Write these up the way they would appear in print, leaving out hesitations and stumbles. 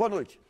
Boa noite.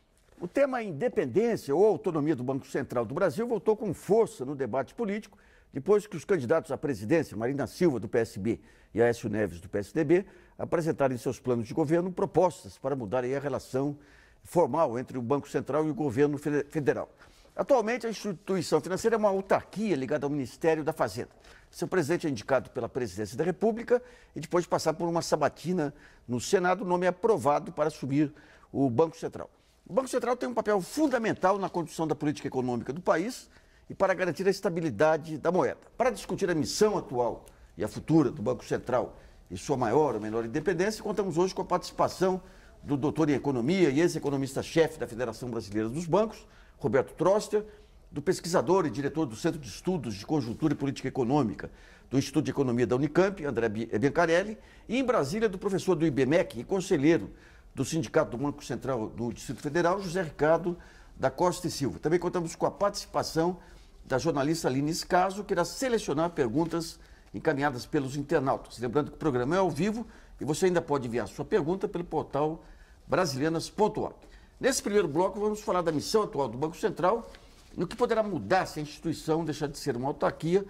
O tema independência ou autonomia do Banco Central do Brasil voltou com força no debate político depois que os candidatos à presidência, Marina Silva, do PSB, e Aécio Neves, do PSDB, apresentarem em seus planos de governo propostas para mudarem a relação formal entre o Banco Central e o governo federal. Atualmente, a instituição financeira é uma autarquia ligada ao Ministério da Fazenda. Seu presidente é indicado pela Presidência da República e, depois de passar por uma sabatina no Senado, o nome é aprovado para assumir o Banco Central. O Banco Central tem um papel fundamental na condução da política econômica do país e para garantir a estabilidade da moeda. Para discutir a missão atual e a futura do Banco Central e sua maior ou menor independência, contamos hoje com a participação do doutor em Economia e ex-economista-chefe da Federação Brasileira dos Bancos, Roberto Troster, do pesquisador e diretor do Centro de Estudos de Conjuntura e Política Econômica do Instituto de Economia da Unicamp, André Biancarelli, e em Brasília do professor do IBMEC e conselheiro do Sindicato do Banco Central do Distrito Federal, José Ricardo da Costa e Silva. Também contamos com a participação da jornalista Aline Escaso, que irá selecionar perguntas encaminhadas pelos internautas. Lembrando que o programa é ao vivo e você ainda pode enviar sua pergunta pelo portal brasilianas.org. Nesse primeiro bloco, vamos falar da missão atual do Banco Central, no que poderá mudar se a instituição deixar de ser uma autarquia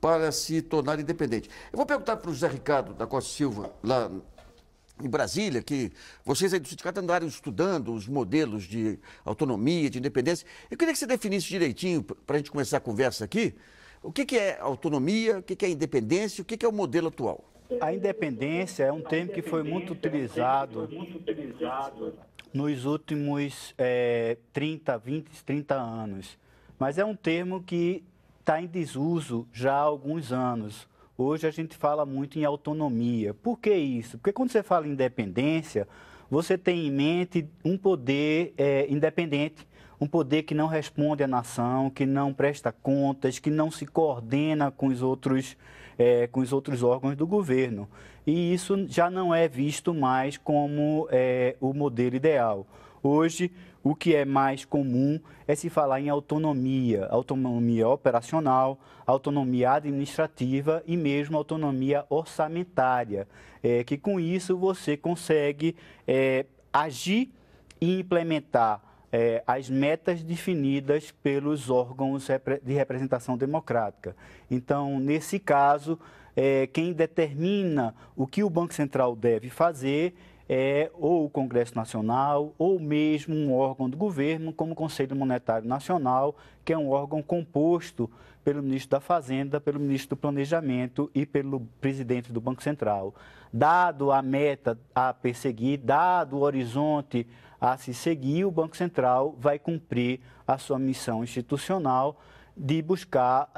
para se tornar independente. Eu vou perguntar para o José Ricardo da Costa e Silva, lá em Brasília, que vocês aí do sindicato andaram estudando os modelos de autonomia, de independência. Eu queria que você definisse direitinho, para a gente começar a conversa aqui, o que é autonomia, o que é independência, o que é o modelo atual. A independência é um termo que foi muito utilizado nos últimos 30 anos, mas é um termo que está em desuso já há alguns anos. Hoje a gente fala muito em autonomia. Por que isso? Porque quando você fala em independência, você tem em mente um poder independente, um poder que não responde à nação, que não presta contas, que não se coordena com os outros órgãos do governo. E isso já não é visto mais como o modelo ideal. Hoje, o que é mais comum é se falar em autonomia, autonomia operacional, autonomia administrativa e mesmo autonomia orçamentária, que com isso você consegue agir e implementar as metas definidas pelos órgãos de representação democrática. Então, nesse caso, quem determina o que o Banco Central deve fazer é ou o Congresso Nacional ou mesmo um órgão do governo, como o Conselho Monetário Nacional, que é um órgão composto pelo ministro da Fazenda, pelo ministro do Planejamento e pelo presidente do Banco Central. Dado a meta a perseguir, dado o horizonte a se seguir, o Banco Central vai cumprir a sua missão institucional de buscar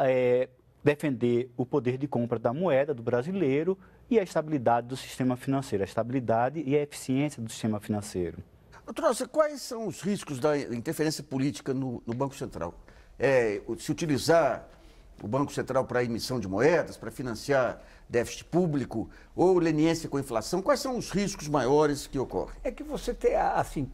defender o poder de compra da moeda do brasileiro e a estabilidade do sistema financeiro, a estabilidade e a eficiência do sistema financeiro. Doutor, quais são os riscos da interferência política no Banco Central? Se utilizar o Banco Central para emissão de moedas, para financiar déficit público ou leniência com a inflação, quais são os riscos maiores que ocorrem? É que você tem, assim,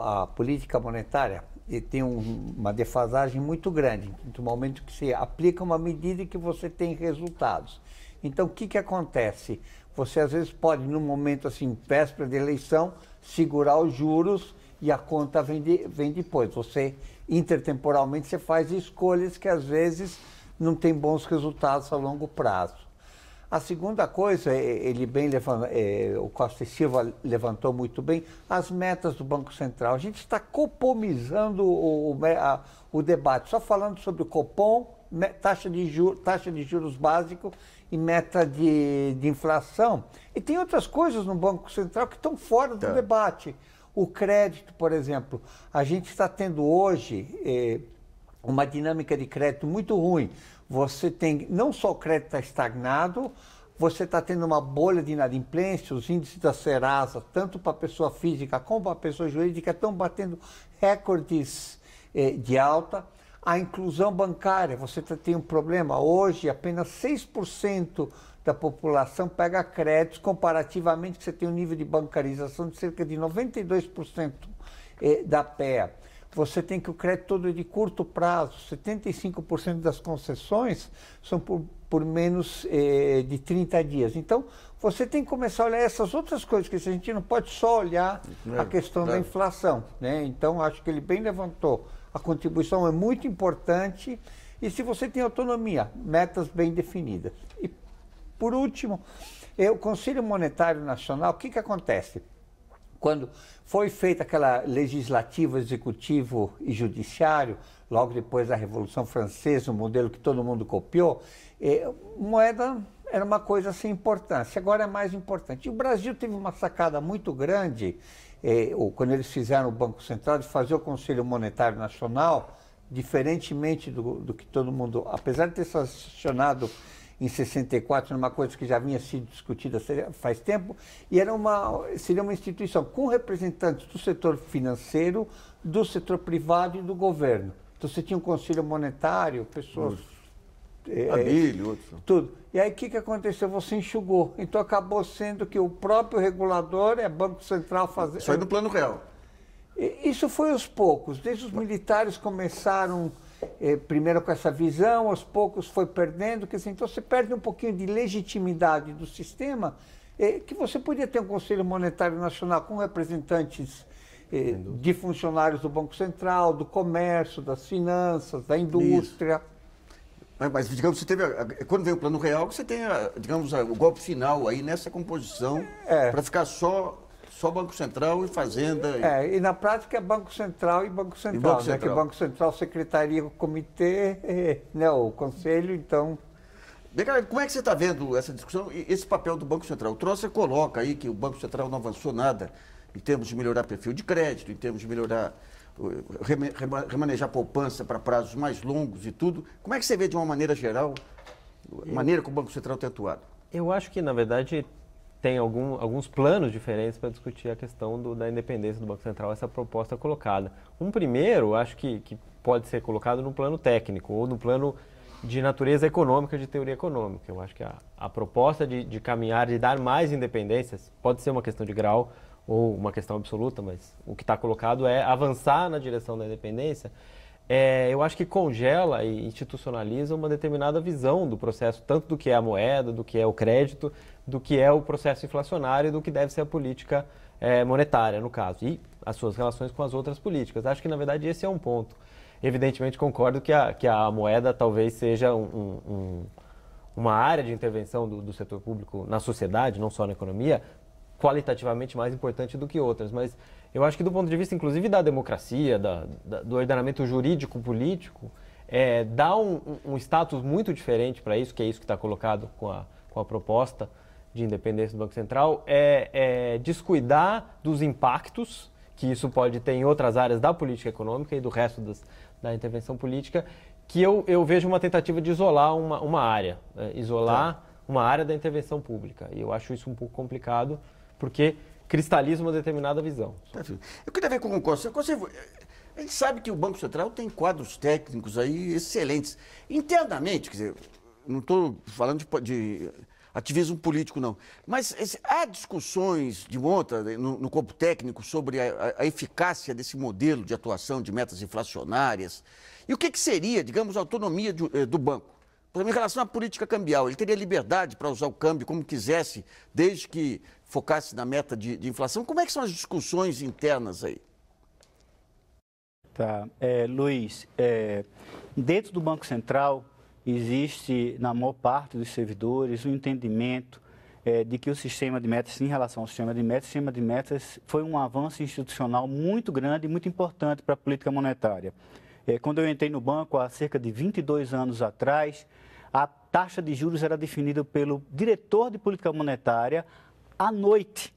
a política monetária tem uma defasagem muito grande, no momento que você aplica uma medida e que você tem resultados. Então, o que acontece? Você, às vezes, pode, num momento assim, véspera de eleição, segurar os juros e a conta vem depois. Você, intertemporalmente, você faz escolhas que, às vezes, não tem bons resultados a longo prazo. A segunda coisa, o Costa e Silva levantou muito bem, as metas do Banco Central. A gente está copomizando o debate, só falando sobre o Copom, taxa de juros básico e meta de inflação. E tem outras coisas no Banco Central que estão fora do debate. O crédito, por exemplo. A gente está tendo hoje uma dinâmica de crédito muito ruim. Você tem, não só o crédito está estagnado, você está tendo uma bolha de inadimplência, os índices da Serasa, tanto para a pessoa física como para a pessoa jurídica, estão batendo recordes de alta. A inclusão bancária, você tem um problema. Hoje, apenas 6% da população pega créditos, comparativamente, você tem um nível de bancarização de cerca de 92% da PEA. você tem que o crédito todo é de curto prazo, 75% das concessões são por menos de 30 dias. Então, você tem que começar a olhar essas outras coisas, que a gente não pode só olhar a questão da inflação, né? Então, acho que ele bem levantou. A contribuição é muito importante e se você tem autonomia, metas bem definidas. E, por último, o Conselho Monetário Nacional, o que acontece? Quando foi feita aquela legislativo, executivo e judiciário, logo depois da Revolução Francesa, um modelo que todo mundo copiou, moeda era uma coisa sem importância, agora é mais importante. E o Brasil teve uma sacada muito grande, quando eles fizeram o Banco Central, de fazer o Conselho Monetário Nacional, diferentemente do que todo mundo, apesar de ter sancionado em 64, numa coisa que já vinha sido discutida faz tempo, e seria uma instituição com representantes do setor financeiro, do setor privado e do governo. Então você tinha um conselho monetário, pessoas... Abílio, outros. Tudo. E aí o que aconteceu? Você enxugou. Então acabou sendo que o próprio regulador, Banco Central fazendo... Isso aí no plano real. Isso foi aos poucos. Desde os militares começaram... primeiro com essa visão, aos poucos foi perdendo, então você perde um pouquinho de legitimidade do sistema, que você podia ter um Conselho Monetário Nacional com representantes de funcionários do Banco Central, do comércio, das finanças, da indústria. Isso. Mas, digamos, você teve, quando vem o plano real, você tem, digamos, o golpe final aí nessa composição, para ficar só Banco Central e Fazenda. E na prática é Banco Central e Banco Central, né? Que o Banco Central, Secretaria, o Comitê, né? O Conselho, então... Como é que você está vendo essa discussão e esse papel do Banco Central? O Trosser coloca aí que o Banco Central não avançou nada em termos de melhorar perfil de crédito, em termos de melhorar, remanejar poupança para prazos mais longos e tudo. Como é que você vê, de uma maneira geral, a maneira que o Banco Central tem atuado? Eu acho que, na verdade, tem alguns planos diferentes para discutir a questão da independência do Banco Central, essa proposta colocada. Um primeiro, acho que pode ser colocado no plano técnico ou no plano de natureza econômica, de teoria econômica. Eu acho que a proposta de caminhar, de dar mais independências, pode ser uma questão de grau ou uma questão absoluta, mas o que está colocado é avançar na direção da independência. Eu acho que congela e institucionaliza uma determinada visão do processo, tanto do que é a moeda, do que é o crédito, do que é o processo inflacionário e do que deve ser a política monetária, no caso, e as suas relações com as outras políticas. Acho que, na verdade, esse é um ponto. Evidentemente, concordo que a moeda talvez seja uma área de intervenção do setor público na sociedade, não só na economia, qualitativamente mais importante do que outras, mas eu acho que do ponto de vista, inclusive, da democracia, do ordenamento jurídico-político, dá um status muito diferente para isso, que é isso que está colocado com a proposta de independência do Banco Central, descuidar dos impactos que isso pode ter em outras áreas da política econômica e do resto da intervenção política, que eu vejo uma tentativa de isolar uma área, uma área da intervenção pública. E eu acho isso um pouco complicado, porque cristaliza uma determinada visão. Eu queria ver com o Conselho. A gente sabe que o Banco Central tem quadros técnicos aí excelentes. Internamente, quer dizer, não estou falando de ativismo político, não. Mas há discussões de monta no corpo técnico sobre a eficácia desse modelo de atuação de metas inflacionárias. E o que seria, digamos, a autonomia do banco? Por exemplo, em relação à política cambial, ele teria liberdade para usar o câmbio como quisesse, desde que focasse na meta de inflação. Como é que são as discussões internas aí? Tá. Luiz, dentro do Banco Central existe, na maior parte dos servidores, o entendimento de que o sistema de metas, em relação ao sistema de metas foi um avanço institucional muito grande e muito importante para a política monetária. Quando eu entrei no banco, há cerca de 22 anos atrás, a taxa de juros era definida pelo diretor de política monetária à noite.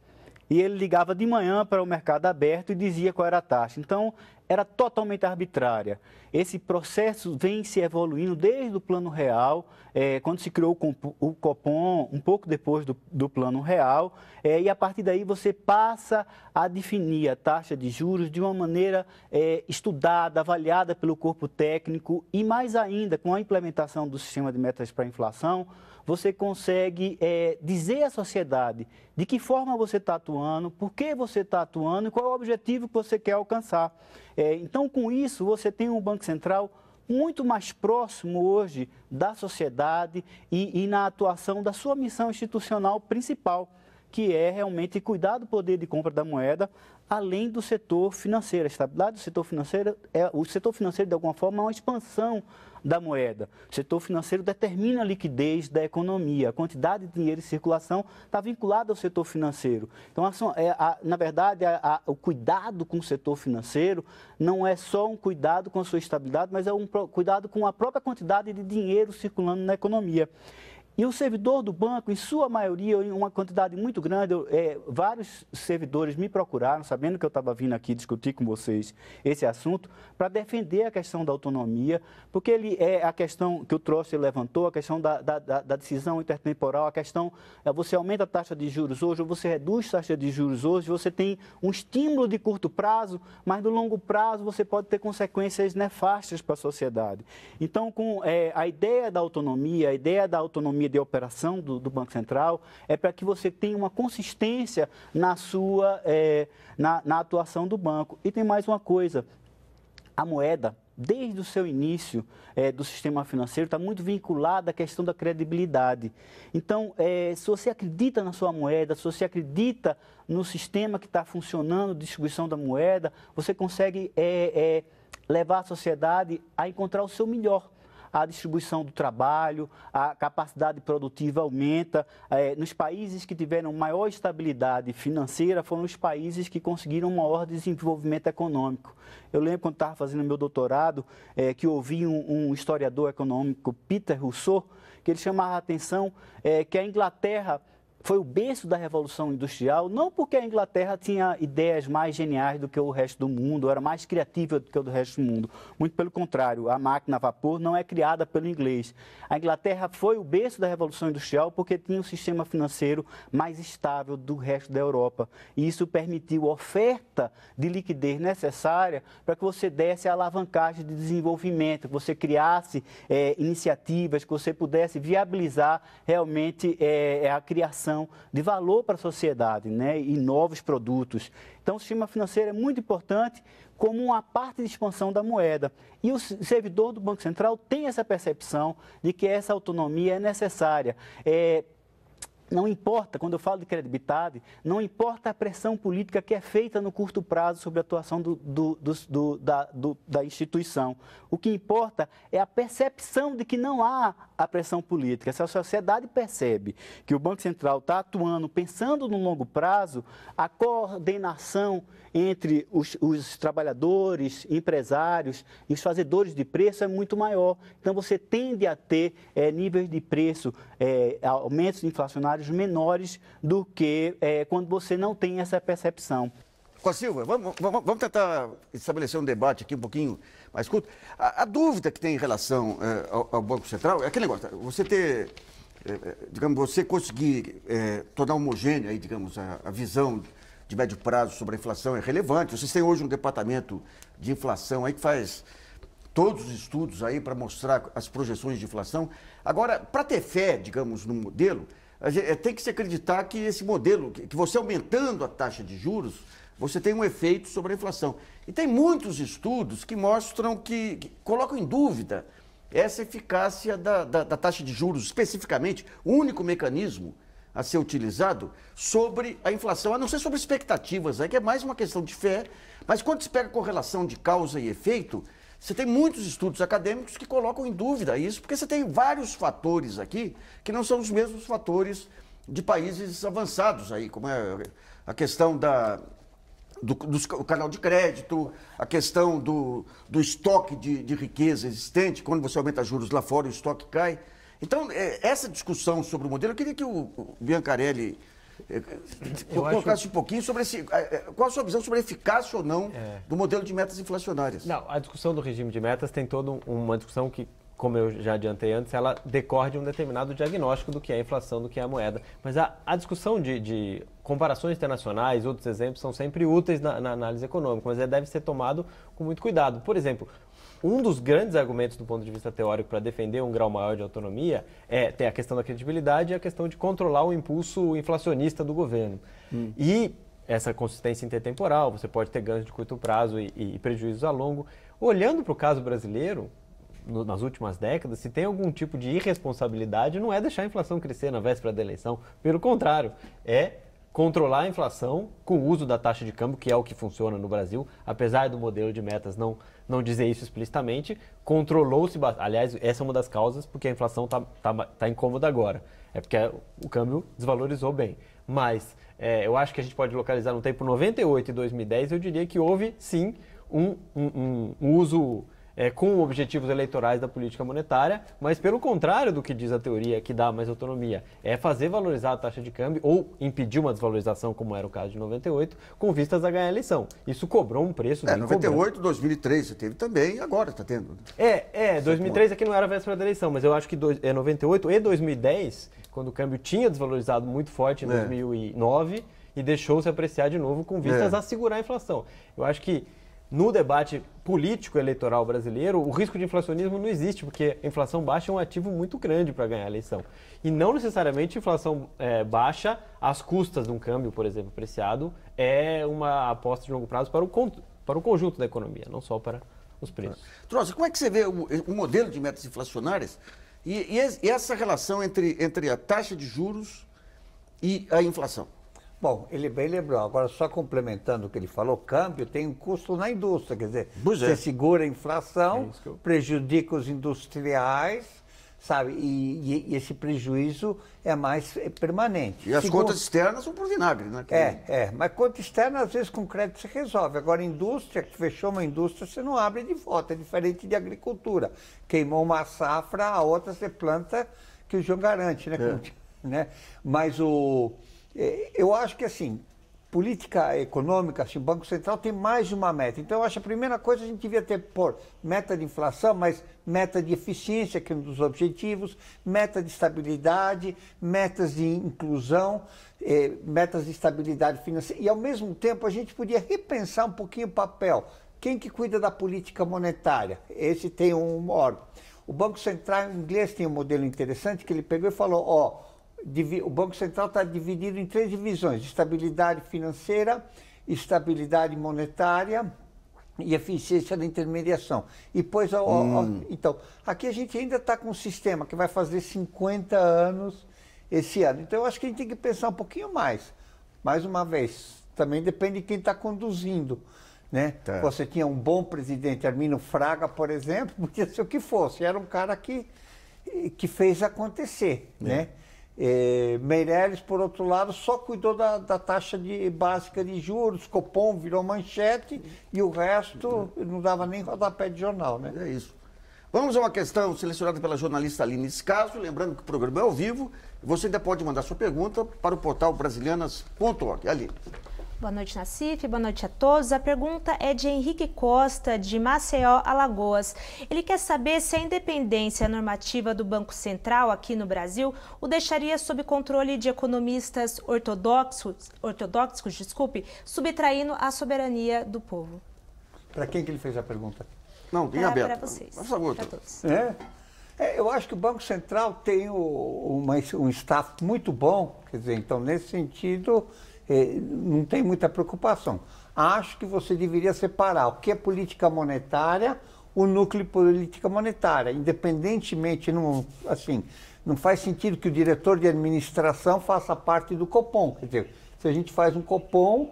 E ele ligava de manhã para o mercado aberto e dizia qual era a taxa. Então, era totalmente arbitrária. Esse processo vem se evoluindo desde o Plano Real, quando se criou o Copom, um pouco depois do Plano Real, e a partir daí você passa a definir a taxa de juros de uma maneira estudada, avaliada pelo corpo técnico e, mais ainda, com a implementação do sistema de metas para a inflação, você consegue dizer à sociedade de que forma você está atuando, por que você está atuando e qual é o objetivo que você quer alcançar. Então, com isso, você tem um Banco Central muito mais próximo hoje da sociedade e na atuação da sua missão institucional principal, que é realmente cuidar do poder de compra da moeda, além do setor financeiro. A estabilidade do setor financeiro, o setor financeiro, de alguma forma, é uma expansão da moeda. O setor financeiro determina a liquidez da economia. A quantidade de dinheiro em circulação está vinculada ao setor financeiro. Então, na verdade, o cuidado com o setor financeiro não é só um cuidado com a sua estabilidade, mas é um cuidado com a própria quantidade de dinheiro circulando na economia. E o servidor do banco, em sua maioria, em uma quantidade muito grande, vários servidores me procuraram, sabendo que eu estava vindo aqui discutir com vocês esse assunto, para defender a questão da autonomia, porque a questão que o Trotsky levantou, a questão da decisão intertemporal, a questão, você aumenta a taxa de juros hoje, ou você reduz a taxa de juros hoje, você tem um estímulo de curto prazo, mas no longo prazo você pode ter consequências nefastas para a sociedade. Então, com a ideia da autonomia de operação do Banco Central é para que você tenha uma consistência na na atuação do banco. E tem mais uma coisa, a moeda, desde o seu início do sistema financeiro, está muito vinculada à questão da credibilidade. Então, se você acredita na sua moeda, se você acredita no sistema que está funcionando, distribuição da moeda, você consegue levar a sociedade a encontrar o seu melhor. A distribuição do trabalho, a capacidade produtiva aumenta. Nos países que tiveram maior estabilidade financeira foram os países que conseguiram um maior desenvolvimento econômico. Eu lembro quando estava fazendo meu doutorado, que ouvi um historiador econômico, Peter Rousseau, que ele chamava a atenção que a Inglaterra foi o berço da Revolução Industrial, não porque a Inglaterra tinha ideias mais geniais do que o resto do mundo, era mais criativa do que o do resto do mundo. Muito pelo contrário, a máquina a vapor não é criada pelo inglês. A Inglaterra foi o berço da Revolução Industrial porque tinha um sistema financeiro mais estável do resto da Europa. E isso permitiu a oferta de liquidez necessária para que você desse a alavancagem de desenvolvimento, que você criasse iniciativas, que você pudesse viabilizar realmente a criação de valor para a sociedade, né, e novos produtos. Então, o sistema financeiro é muito importante como uma parte de expansão da moeda. E o servidor do Banco Central tem essa percepção de que essa autonomia é necessária. Não importa, quando eu falo de credibilidade, não importa a pressão política que é feita no curto prazo sobre a atuação da instituição. O que importa é a percepção de que não há a pressão política. Se a sociedade percebe que o Banco Central está atuando, pensando no longo prazo, a coordenação entre os trabalhadores, empresários e os fazedores de preço é muito maior. Então, você tende a ter níveis de preço, aumentos inflacionários menores do que quando você não tem essa percepção. Costa Silva, vamos tentar estabelecer um debate aqui um pouquinho mais curto. A dúvida que tem em relação ao Banco Central é aquele negócio, você ter, digamos, você conseguir tornar homogênea aí, digamos, a visão de médio prazo sobre a inflação é relevante. Vocês têm hoje um departamento de inflação aí que faz todos os estudos aí para mostrar as projeções de inflação. Agora, para ter fé, digamos, no modelo, tem que se acreditar que esse modelo, que você aumentando a taxa de juros, você tem um efeito sobre a inflação. E tem muitos estudos que mostram que colocam em dúvida essa eficácia da taxa de juros, especificamente, o único mecanismo a ser utilizado sobre a inflação, a não ser sobre expectativas, que é mais uma questão de fé, mas quando se pega a correlação de causa e efeito, você tem muitos estudos acadêmicos que colocam em dúvida isso, porque você tem vários fatores aqui que não são os mesmos fatores de países avançados aí, como é a questão do canal de crédito, a questão do estoque de riqueza existente, quando você aumenta juros lá fora, o estoque cai. Então, essa discussão sobre o modelo, eu queria que o Biancarelli colocasse um pouquinho sobre qual a sua visão sobre a eficácia ou não do modelo de metas inflacionárias. Não, a discussão do regime de metas tem toda uma discussão que, como eu já adiantei antes, ela decorre de um determinado diagnóstico do que é a inflação, do que é a moeda. Mas a discussão de comparações internacionais, outros exemplos, são sempre úteis na análise econômica, mas deve ser tomado com muito cuidado. Por exemplo, um dos grandes argumentos do ponto de vista teórico para defender um grau maior de autonomia tem a questão da credibilidade e a questão de controlar o impulso inflacionista do governo. E essa consistência intertemporal, você pode ter ganhos de curto prazo e prejuízos a longo. Olhando para o caso brasileiro, nas últimas décadas, se tem algum tipo de irresponsabilidade, não é deixar a inflação crescer na véspera da eleição. Pelo contrário, é controlar a inflação com o uso da taxa de câmbio, que é o que funciona no Brasil, apesar do modelo de metas não dizer isso explicitamente, controlou-se, aliás, essa é uma das causas porque a inflação tá incômoda agora, é porque o câmbio desvalorizou bem. Mas eu acho que a gente pode localizar no tempo 98 e 2010, eu diria que houve sim um uso com objetivos eleitorais da política monetária, mas pelo contrário do que diz a teoria, que dá mais autonomia, é fazer valorizar a taxa de câmbio ou impedir uma desvalorização, como era o caso de 98, com vistas a ganhar a eleição. Isso cobrou um preço bem 98, 2003 você teve também, agora está tendo. 2003 aqui não era a véspera da eleição, mas eu acho que 98 e 2010, quando o câmbio tinha desvalorizado muito forte em 2009 e deixou se apreciar de novo com vistas a segurar a inflação. Eu acho que no debate político eleitoral brasileiro, o risco de inflacionismo não existe, porque a inflação baixa é um ativo muito grande para ganhar a eleição. E não necessariamente a inflação baixa às custas de um câmbio, por exemplo, apreciado, é uma aposta de longo prazo para o conjunto da economia, não só para os preços. Trouxe, como é que você vê o modelo de metas inflacionárias e essa relação entre a taxa de juros e a inflação? Bom, ele bem lembrou. Agora, só complementando o que ele falou, câmbio tem um custo na indústria, quer dizer, você segura a inflação, prejudica os industriais, sabe, e esse prejuízo é mais permanente. E as contas externas são por vinagre, né? Mas conta externa, às vezes, com crédito se resolve. Agora, indústria, que fechou uma indústria, você não abre de volta, é diferente de agricultura. Queimou uma safra, a outra você planta, que o João garante, né? Mas eu acho que, assim, política econômica, assim, o Banco Central tem mais de uma meta. Então, eu acho que a primeira coisa a gente devia ter, meta de inflação, mas meta de eficiência, que é um dos objetivos, meta de estabilidade, metas de inclusão, metas de estabilidade financeira. E, ao mesmo tempo, a gente podia repensar um pouquinho o papel. Quem que cuida da política monetária? Esse tem um órgão. O Banco Central, em inglês, tem um modelo interessante que ele pegou e falou, o Banco Central está dividido em 3 divisões: estabilidade financeira, estabilidade monetária e eficiência da intermediação. E depois, então, aqui a gente ainda está com um sistema que vai fazer 50 anos esse ano. Então, eu acho que a gente tem que pensar um pouquinho mais. Mais uma vez, também depende de quem está conduzindo. Né? Tá. Você tinha um bom presidente, Arminio Fraga, por exemplo, podia ser o que fosse. Era um cara que fez acontecer, né? Meirelles, por outro lado, só cuidou da taxa básica de juros, Copom virou manchete e o resto não dava nem rodapé de jornal, né? É isso. Vamos a uma questão selecionada pela jornalista Aline Escaso, lembrando que o programa é ao vivo, você ainda pode mandar sua pergunta para o portal brasilianas.org. Aline. Boa noite, Nassif. Boa noite a todos. A pergunta é de Henrique Costa, de Maceió, Alagoas. Ele quer saber se a independência normativa do Banco Central aqui no Brasil o deixaria sob controle de economistas ortodoxos, subtraindo a soberania do povo. Para quem que ele fez a pergunta? Não, tem aberto. Para vocês. Por favor. Para todos. Eu acho que o Banco Central tem um staff muito bom, quer dizer, então, nesse sentido, não tem muita preocupação. Acho que você deveria separar o que é política monetária, o núcleo de política monetária, independentemente, não faz sentido que o diretor de administração faça parte do Copom, quer dizer, se a gente faz um Copom,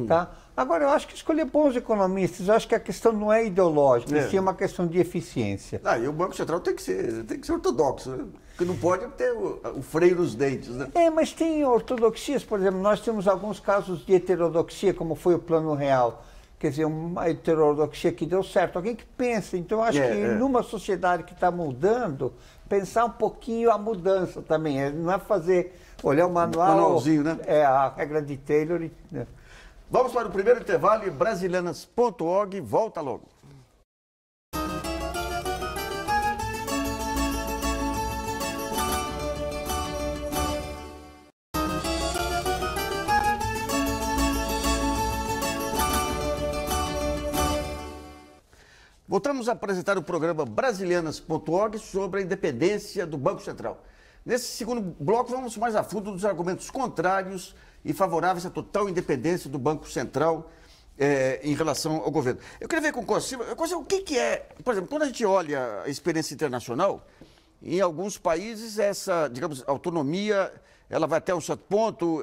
tá? Agora, eu acho que escolher bons economistas, eu acho que a questão não é ideológica, sim é uma questão de eficiência. E o Banco Central tem que ser ortodoxo, né? Porque não pode ter o freio nos dentes, né? Mas tem ortodoxias, por exemplo, nós temos alguns casos de heterodoxia, como foi o Plano Real, quer dizer, uma heterodoxia que deu certo. Alguém que pensa, então eu acho que numa sociedade que está mudando, pensar um pouquinho a mudança também, não é olhar o manualzinho, né? A regra de Taylor. Né? Vamos para o primeiro intervalo e brasilianas.org volta logo. Voltamos a apresentar o programa brasilianas.org sobre a independência do Banco Central. Nesse segundo bloco, vamos mais a fundo dos argumentos contrários e favoráveis à total independência do Banco Central em relação ao governo. Eu queria ver com o Costa, o que é, por exemplo, quando a gente olha a experiência internacional, em alguns países essa, digamos, autonomia, ela vai até um certo ponto,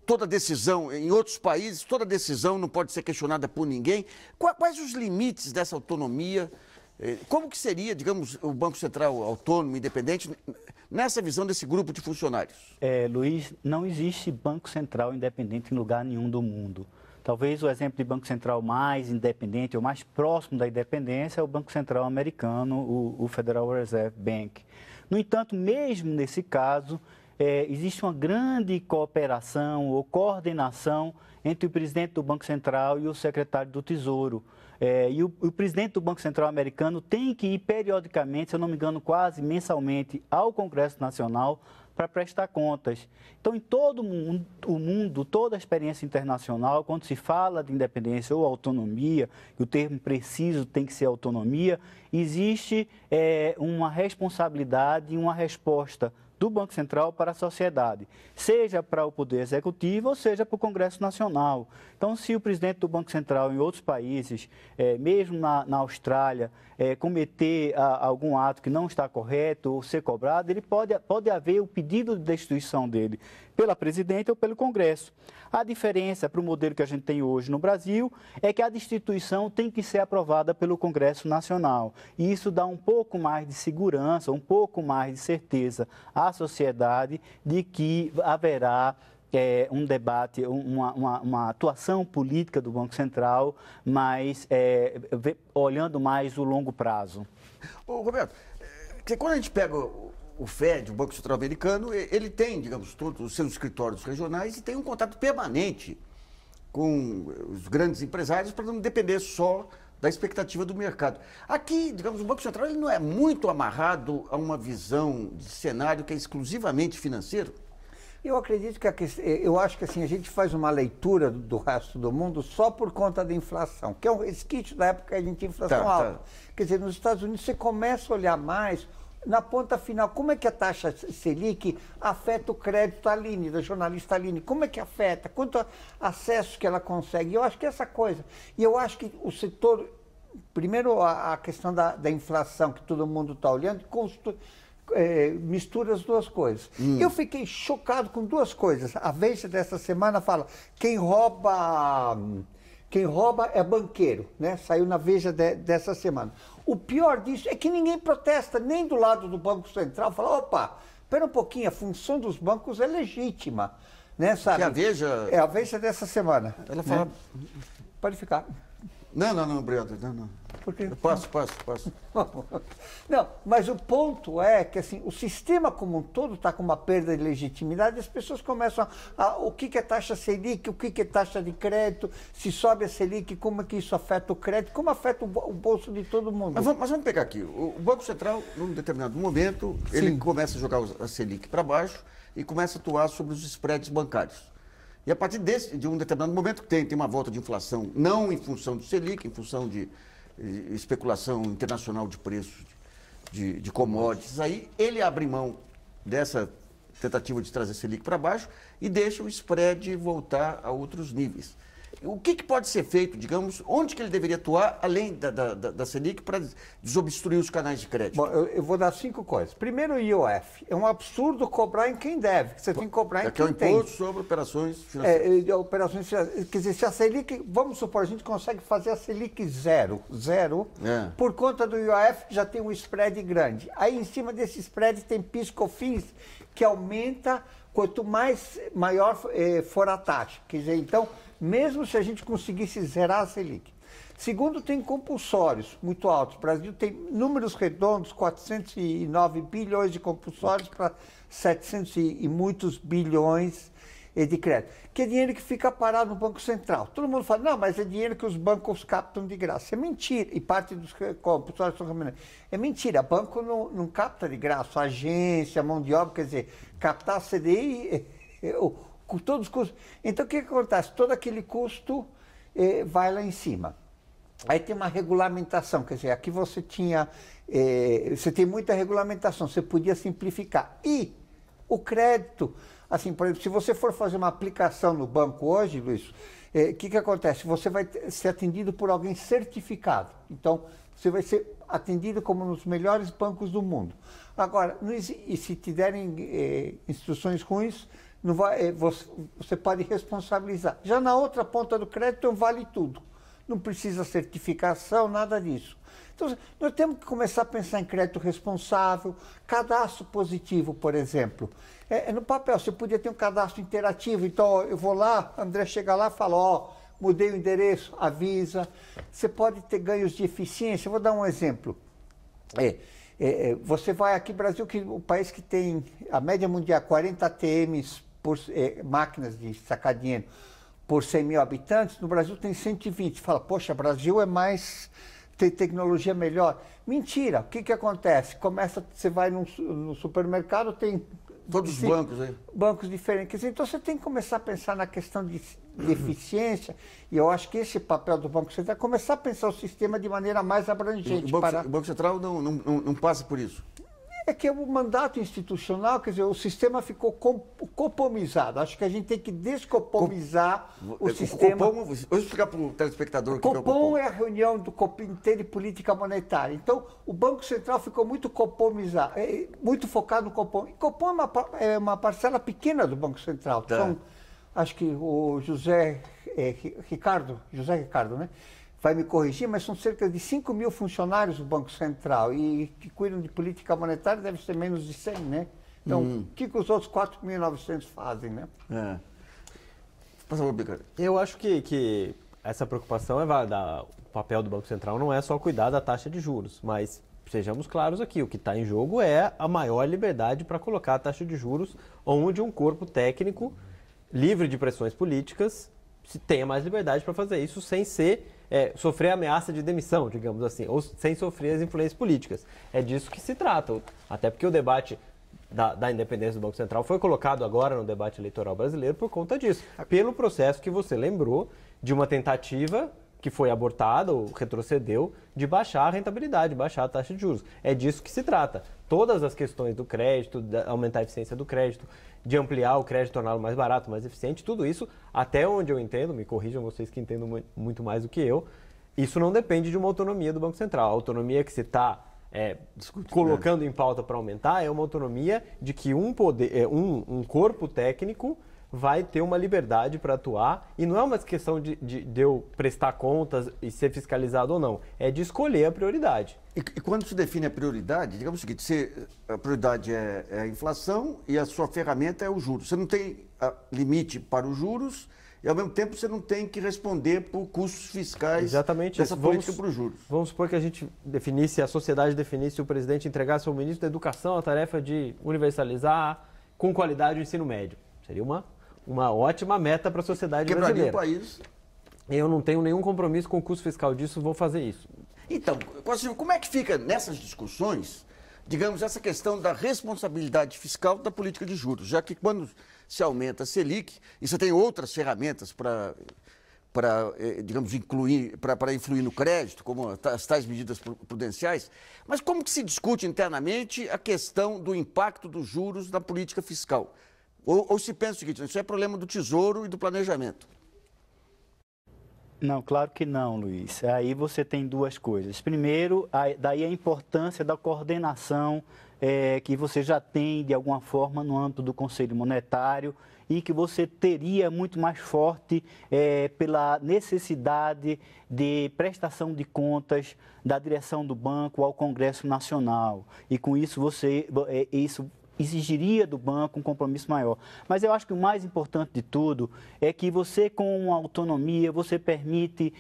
toda decisão, em outros países, toda decisão não pode ser questionada por ninguém. Quais os limites dessa autonomia? Como que seria, digamos, o Banco Central autônomo, independente, nessa visão desse grupo de funcionários? Luiz, não existe Banco Central independente em lugar nenhum do mundo. Talvez o exemplo de Banco Central mais independente ou mais próximo da independência é o Banco Central americano, o Federal Reserve Bank. No entanto, mesmo nesse caso, existe uma grande cooperação ou coordenação entre o presidente do Banco Central e o secretário do Tesouro. E o presidente do Banco Central americano tem que ir periodicamente, se eu não me engano, quase mensalmente, ao Congresso Nacional para prestar contas. Então, em todo o mundo, toda a experiência internacional, quando se fala de independência ou autonomia, e o termo preciso tem que ser autonomia, existe uma responsabilidade e uma resposta do Banco Central para a sociedade, seja para o Poder Executivo ou seja para o Congresso Nacional. Então, se o presidente do Banco Central em outros países, mesmo na Austrália, cometer algum ato que não está correto ou ser cobrado, ele pode haver o pedido de destituição dele pela presidente ou pelo Congresso. A diferença para o modelo que a gente tem hoje no Brasil é que a destituição tem que ser aprovada pelo Congresso Nacional. E isso dá um pouco mais de segurança, um pouco mais de certeza à sociedade de que haverá um debate, uma atuação política do Banco Central, mas olhando mais o longo prazo. Ô, Roberto, quando a gente pega o FED, o Banco Central Americano, ele tem, digamos, todos os seus escritórios regionais e tem um contato permanente com os grandes empresários para não depender só da expectativa do mercado. Aqui, digamos, o Banco Central ele não é muito amarrado a uma visão de cenário que é exclusivamente financeiro? Eu acredito eu acho que assim, a gente faz uma leitura do resto do mundo só por conta da inflação, que é um resquício da época que a gente tinha inflação alta. Quer dizer, nos Estados Unidos você começa a olhar mais na ponta final, como é que a taxa Selic afeta o crédito Aline, da jornalista Aline, como é que afeta, quanto acesso que ela consegue, eu acho que essa coisa, e eu acho que o setor, primeiro a questão da inflação que todo mundo está olhando, mistura as duas coisas. Eu fiquei chocado com duas coisas. A Veja dessa semana fala, quem rouba é banqueiro, né? Saiu na Veja dessa semana. O pior disso é que ninguém protesta, nem do lado do Banco Central, fala, opa, espera um pouquinho, a função dos bancos é legítima, né, sabe? Que a Veja... É a Veja dessa semana. Ela fala... Né? Pode ficar. Não, Brioto, não. Por quê? Posso. Não, mas o ponto é que assim, o sistema como um todo está com uma perda de legitimidade, as pessoas começam o que é taxa Selic, o que é taxa de crédito, se sobe a Selic, como é que isso afeta o crédito, como afeta o bolso de todo mundo. Mas vamos pegar aqui, o Banco Central, num determinado momento, ele começa a jogar a Selic para baixo e começa a atuar sobre os spreads bancários. E a partir de um determinado momento tem uma volta de inflação, não em função do Selic, em função de especulação internacional de preços de commodities, aí ele abre mão dessa tentativa de trazer a Selic para baixo e deixa o spread voltar a outros níveis. O que pode ser feito, digamos, onde que ele deveria atuar, além da Selic, para desobstruir os canais de crédito? Bom, eu vou dar 5 coisas. Primeiro, o IOF. É um absurdo cobrar em quem deve. Você tem que cobrar em quem tem. É o imposto sobre operações financeiras. Operações financeiras. Quer dizer, se a Selic, vamos supor, a gente consegue fazer a Selic zero, por conta do IOF, que já tem um spread grande. Aí, em cima desse spread, tem PIS/COFINS, que aumenta quanto maior for a taxa. Quer dizer, então, mesmo se a gente conseguisse zerar a Selic. Segundo, tem compulsórios muito altos. O Brasil tem números redondos, 409 bilhões de compulsórios para 700 e muitos bilhões de crédito. Que é dinheiro que fica parado no Banco Central. Todo mundo fala, não, mas é dinheiro que os bancos captam de graça. É mentira. E parte dos compulsórios são remunerados. É mentira. Banco não capta de graça. A agência, a mão de obra, quer dizer, captar a CDI... com todos os custos. Então, o que acontece? Todo aquele custo vai lá em cima. Aí tem uma regulamentação, quer dizer, aqui você tinha, você tem muita regulamentação, você podia simplificar. E o crédito, assim, por exemplo, se você for fazer uma aplicação no banco hoje, Luiz, o que acontece? Você vai ser atendido por alguém certificado. Então, você vai ser atendido como nos melhores bancos do mundo. Agora, e se te derem instruções ruins, não vai, você pode responsabilizar. Já na outra ponta do crédito, vale tudo. Não precisa certificação, nada disso. Então, nós temos que começar a pensar em crédito responsável, cadastro positivo, por exemplo. No papel, você podia ter um cadastro interativo. Então, eu vou lá, André chega lá e fala, ó, mudei o endereço, avisa. Você pode ter ganhos de eficiência. Eu vou dar um exemplo. Você vai aqui, Brasil, que o país que tem a média mundial, 40 ATMs por máquinas de sacar dinheiro por 100 mil habitantes, no Brasil tem 120. Fala, poxa, Brasil tem tecnologia melhor. Mentira, o que acontece? Você vai no supermercado, tem... Todos os bancos aí. Bancos diferentes. Então você tem que começar a pensar na questão de eficiência, e eu acho que esse papel do Banco Central é começar a pensar o sistema de maneira mais abrangente. O Banco Central não passa por isso? É que o mandato institucional, quer dizer, o sistema ficou copomizado. Acho que a gente tem que descopomizar o sistema. Vou explicar para o telespectador o que é o Copom. Copom. É a reunião do Comitê de Política Monetária. Então, o Banco Central ficou muito copomizado, muito focado no Copom. E Copom é uma parcela pequena do Banco Central. Tá. Então, acho que o José Ricardo, né? Vai me corrigir, mas são cerca de 5 mil funcionários do Banco Central e que cuidam de política monetária deve ser menos de 100, né? Então, o que os outros 4.900 fazem, né? Eu acho que essa preocupação é válida. O papel do Banco Central não é só cuidar da taxa de juros, mas sejamos claros aqui, o que está em jogo é a maior liberdade para colocar a taxa de juros onde um corpo técnico livre de pressões políticas tenha mais liberdade para fazer isso sem sofrer ameaça de demissão, digamos assim, ou sem sofrer as influências políticas. É disso que se trata, até porque o debate da independência do Banco Central foi colocado agora no debate eleitoral brasileiro por conta disso, pelo processo que você lembrou de uma tentativa que foi abortada ou retrocedeu de baixar a rentabilidade, baixar a taxa de juros. É disso que se trata. Todas as questões do crédito, de aumentar a eficiência do crédito, de ampliar o crédito, torná-lo mais barato, mais eficiente, tudo isso, até onde eu entendo, me corrijam vocês que entendem muito mais do que eu, isso não depende de uma autonomia do Banco Central. A autonomia que se está colocando em pauta para aumentar é uma autonomia de que um corpo técnico vai ter uma liberdade para atuar, e não é uma questão de eu prestar contas e ser fiscalizado ou não, é de escolher a prioridade. E quando se define a prioridade, digamos o seguinte, a prioridade é a inflação e a sua ferramenta é o juros. Você não tem limite para os juros e, ao mesmo tempo, você não tem que responder por custos fiscais. Exatamente dessa política para os juros. Vamos supor que a sociedade definisse, o presidente entregasse ao ministro da Educação a tarefa de universalizar com qualidade o ensino médio. Seria uma ótima meta para a sociedade brasileira. Quebraria o país. Eu não tenho nenhum compromisso com o custo fiscal disso, vou fazer isso. Então, como é que fica nessas discussões, digamos, essa questão da responsabilidade fiscal da política de juros? Já que quando se aumenta a Selic, e você tem outras ferramentas para digamos, para influir no crédito, como as tais medidas prudenciais, mas como que se discute internamente a questão do impacto dos juros na política fiscal? Ou se pensa o seguinte, isso é problema do Tesouro e do planejamento? Não, claro que não, Luiz. Aí você tem duas coisas. Primeiro, daí a importância da coordenação que você já tem, de alguma forma, no âmbito do Conselho Monetário e que você teria muito mais forte pela necessidade de prestação de contas da direção do banco ao Congresso Nacional. E com isso, isso exigiria do banco um compromisso maior. Mas eu acho que o mais importante de tudo é que você, com uma autonomia, você permite,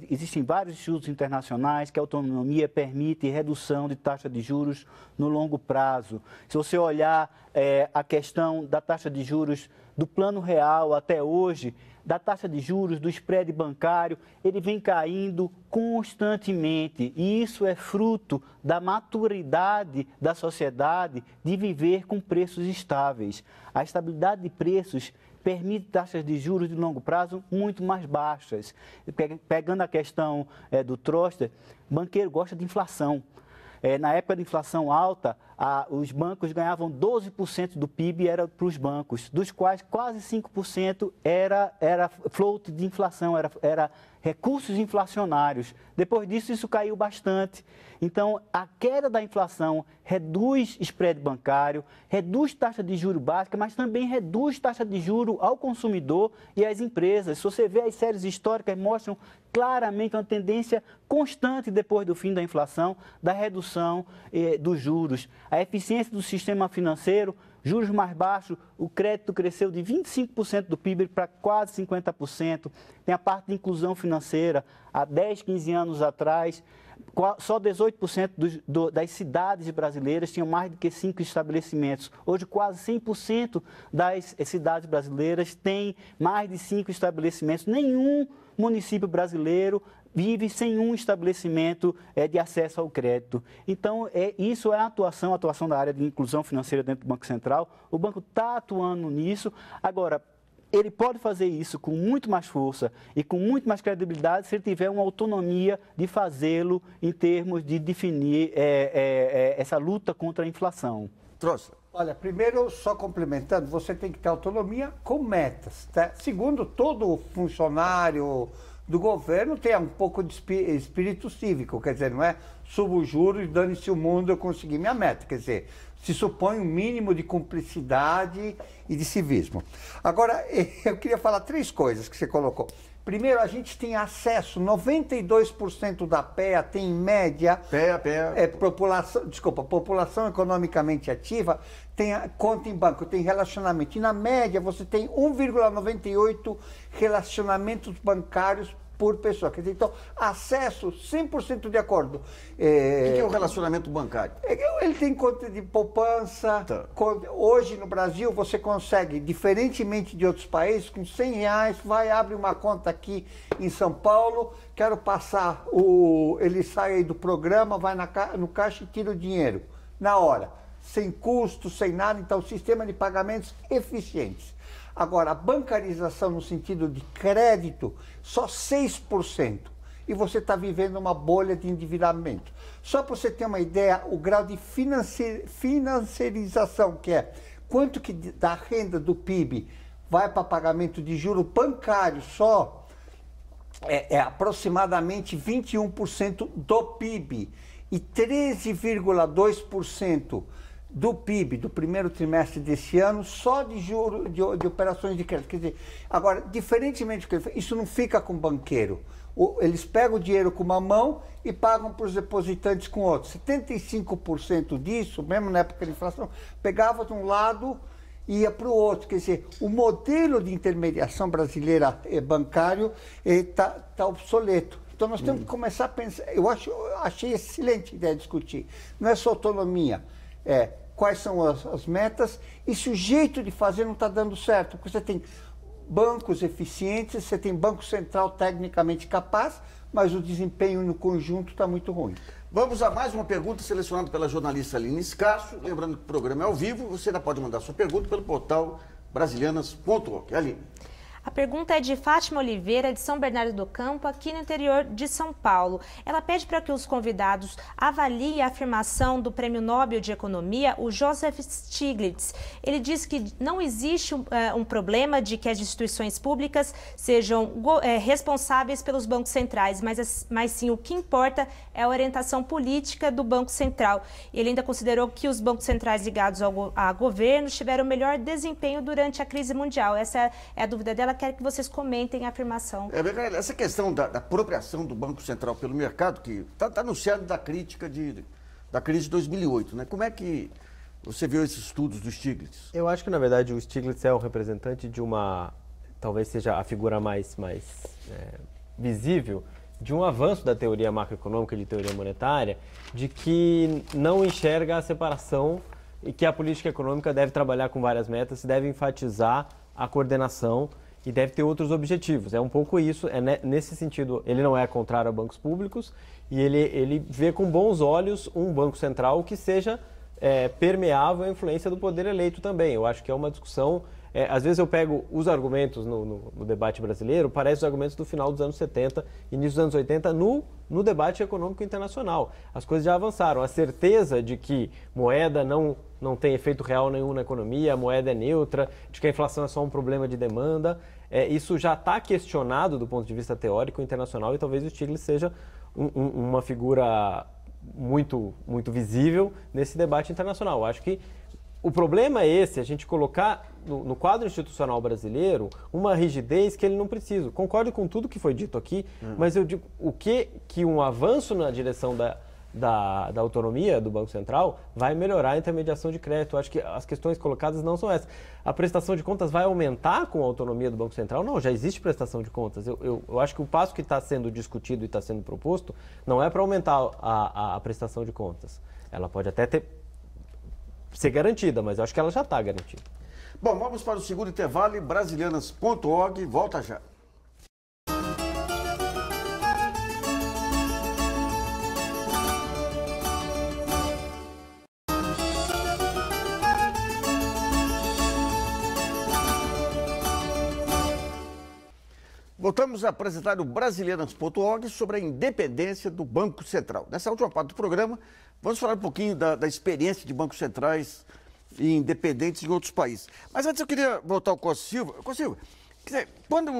existem vários estudos internacionais que a autonomia permite redução de taxa de juros no longo prazo. Se você olhar a questão da taxa de juros do Plano Real até hoje, da taxa de juros, do spread bancário, ele vem caindo constantemente. E isso é fruto da maturidade da sociedade de viver com preços estáveis. A estabilidade de preços permite taxas de juros de longo prazo muito mais baixas. Pegando a questão do Troster, banqueiro gosta de inflação. Na época de inflação alta, os bancos ganhavam 12% do PIB era para os bancos, dos quais quase 5% era float de inflação, era recursos inflacionários. Depois disso, isso caiu bastante. Então, a queda da inflação reduz spread bancário, reduz taxa de juro básica, mas também reduz taxa de juro ao consumidor e às empresas. Se você vê as séries históricas, mostram claramente uma tendência constante depois do fim da inflação, da redução dos juros. A eficiência do sistema financeiro, juros mais baixos, o crédito cresceu de 25% do PIB para quase 50%. Tem a parte de inclusão financeira. Há 10, 15 anos atrás, só 18% das cidades brasileiras tinham mais do que 5 estabelecimentos. Hoje, quase 100% das cidades brasileiras têm mais de 5 estabelecimentos. Nenhum município brasileiro vive sem um estabelecimento de acesso ao crédito. Então, isso é a atuação da área de inclusão financeira dentro do Banco Central. O banco está atuando nisso. Agora, ele pode fazer isso com muito mais força e com muito mais credibilidade se ele tiver uma autonomia de fazê-lo em termos de definir essa luta contra a inflação. Trouxe. Olha, primeiro, só complementando, você tem que ter autonomia com metas. Tá? Segundo, todo funcionário do governo tem um pouco de espírito cívico, quer dizer, não é subo os juros, dane-se o mundo, eu consegui minha meta, quer dizer, se supõe um mínimo de cumplicidade e de civismo. Agora, eu queria falar 3 coisas que você colocou. Primeiro, a gente tem acesso, 92% da PEA tem em média... população economicamente ativa tem conta em banco, tem relacionamento. E na média você tem 1,98 relacionamentos bancários por pessoa. Quer dizer, então, acesso 100% de acordo. O que é o relacionamento bancário? Ele tem conta de poupança. Tá. Hoje no Brasil você consegue, diferentemente de outros países, com R$100, abre uma conta aqui em São Paulo, quero passar, ele sai aí do programa, vai no caixa e tira o dinheiro, na hora, sem custo, sem nada, então sistema de pagamentos eficientes. Agora, a bancarização no sentido de crédito, só 6%. E você está vivendo uma bolha de endividamento. Só para você ter uma ideia, o grau de financiarização, que é quanto que da renda do PIB vai para pagamento de juros bancários só, é aproximadamente 21% do PIB. E 13,2% do PIB do primeiro trimestre desse ano só de juros de operações de crédito. Quer dizer, agora, diferentemente do que ele faz, isso não fica com o banqueiro. Eles pegam o dinheiro com uma mão e pagam para os depositantes com outro. 75% disso, mesmo na época de inflação, pegava de um lado e ia para o outro. Quer dizer, o modelo de intermediação brasileira bancário está obsoleto. Então nós temos que começar a pensar. Eu achei excelente a ideia de discutir. Não é só autonomia, quais são as metas e se o jeito de fazer não está dando certo. Porque você tem bancos eficientes, você tem Banco Central tecnicamente capaz, mas o desempenho no conjunto está muito ruim. Vamos a mais uma pergunta selecionada pela jornalista Aline Escasso. Lembrando que o programa é ao vivo, você ainda pode mandar sua pergunta pelo portal brasilianas.org. Aline. A pergunta é de Fátima Oliveira, de São Bernardo do Campo, aqui no interior de São Paulo. Ela pede para que os convidados avaliem a afirmação do Prêmio Nobel de Economia, o Joseph Stiglitz. Ele diz que não existe um problema de que as instituições públicas sejam responsáveis pelos bancos centrais, mas sim o que importa é a orientação política do Banco Central. Ele ainda considerou que os bancos centrais ligados a governos tiveram melhor desempenho durante a crise mundial. Essa é a dúvida dela. Quero que vocês comentem a afirmação. Essa questão da apropriação do Banco Central pelo mercado, que está no cerne da crítica da crise de 2008, né? Como é que você viu esses estudos do Stiglitz? Eu acho que, na verdade, o Stiglitz é o representante de talvez seja a figura mais visível, de um avanço da teoria macroeconômica, de teoria monetária, de que não enxerga a separação e que a política econômica deve trabalhar com várias metas, deve enfatizar a coordenação e deve ter outros objetivos. É um pouco isso, nesse sentido, ele não é contrário a bancos públicos e ele vê com bons olhos um banco central que seja permeável à influência do poder eleito também. Eu acho que é uma discussão às vezes eu pego os argumentos no debate brasileiro, parecem os argumentos do final dos anos 70, início dos anos 80, no debate econômico internacional. As coisas já avançaram. A certeza de que moeda não tem efeito real nenhum na economia, a moeda é neutra, de que a inflação é só um problema de demanda, isso já está questionado do ponto de vista teórico internacional, e talvez o Stiglitz seja uma figura muito, muito visível nesse debate internacional. Eu acho que o problema é esse, a gente colocar no quadro institucional brasileiro uma rigidez que ele não precisa. Concordo com tudo que foi dito aqui, mas eu digo o que um avanço na direção da autonomia do Banco Central vai melhorar a intermediação de crédito. Eu acho que as questões colocadas não são essas. A prestação de contas vai aumentar com a autonomia do Banco Central? Não, já existe prestação de contas. Eu acho que o passo que está sendo discutido e está sendo proposto não é para aumentar a prestação de contas. Ela pode até ser garantida, mas eu acho que ela já está garantida. Bom, vamos para o segundo intervalo e brasilianas.org volta já. Voltamos a apresentar o Brasilianas.org sobre a independência do Banco Central. Nessa última parte do programa, vamos falar um pouquinho da experiência de bancos centrais e independentes em outros países. Mas antes eu queria voltar ao Costa Silva. Costa Silva, quando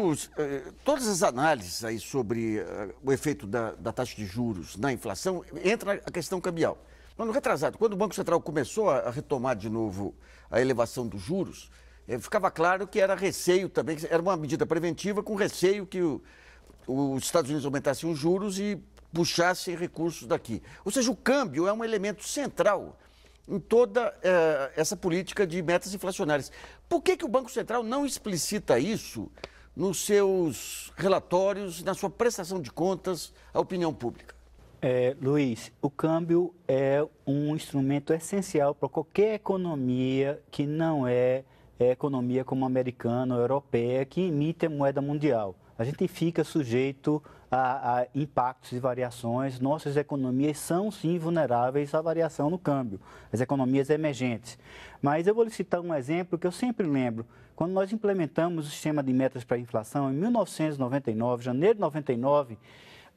todas as análises aí sobre o efeito da taxa de juros na inflação, entra a questão cambial. No retrasado, quando o Banco Central começou a retomar de novo a elevação dos juros, ficava claro que era receio também, que era uma medida preventiva com receio que os Estados Unidos aumentassem os juros e puxassem recursos daqui. Ou seja, o câmbio é um elemento central em toda essa política de metas inflacionárias. Por que o Banco Central não explicita isso nos seus relatórios, na sua prestação de contas à opinião pública? Luiz, o câmbio é um instrumento essencial para qualquer economia que não é economia como a americana ou europeia, que emite a moeda mundial. A gente fica sujeito a impactos e variações. Nossas economias são, sim, vulneráveis à variação no câmbio, as economias emergentes. Mas eu vou lhe citar um exemplo que eu sempre lembro. Quando nós implementamos o sistema de metas para a inflação, em 1999, janeiro de 99,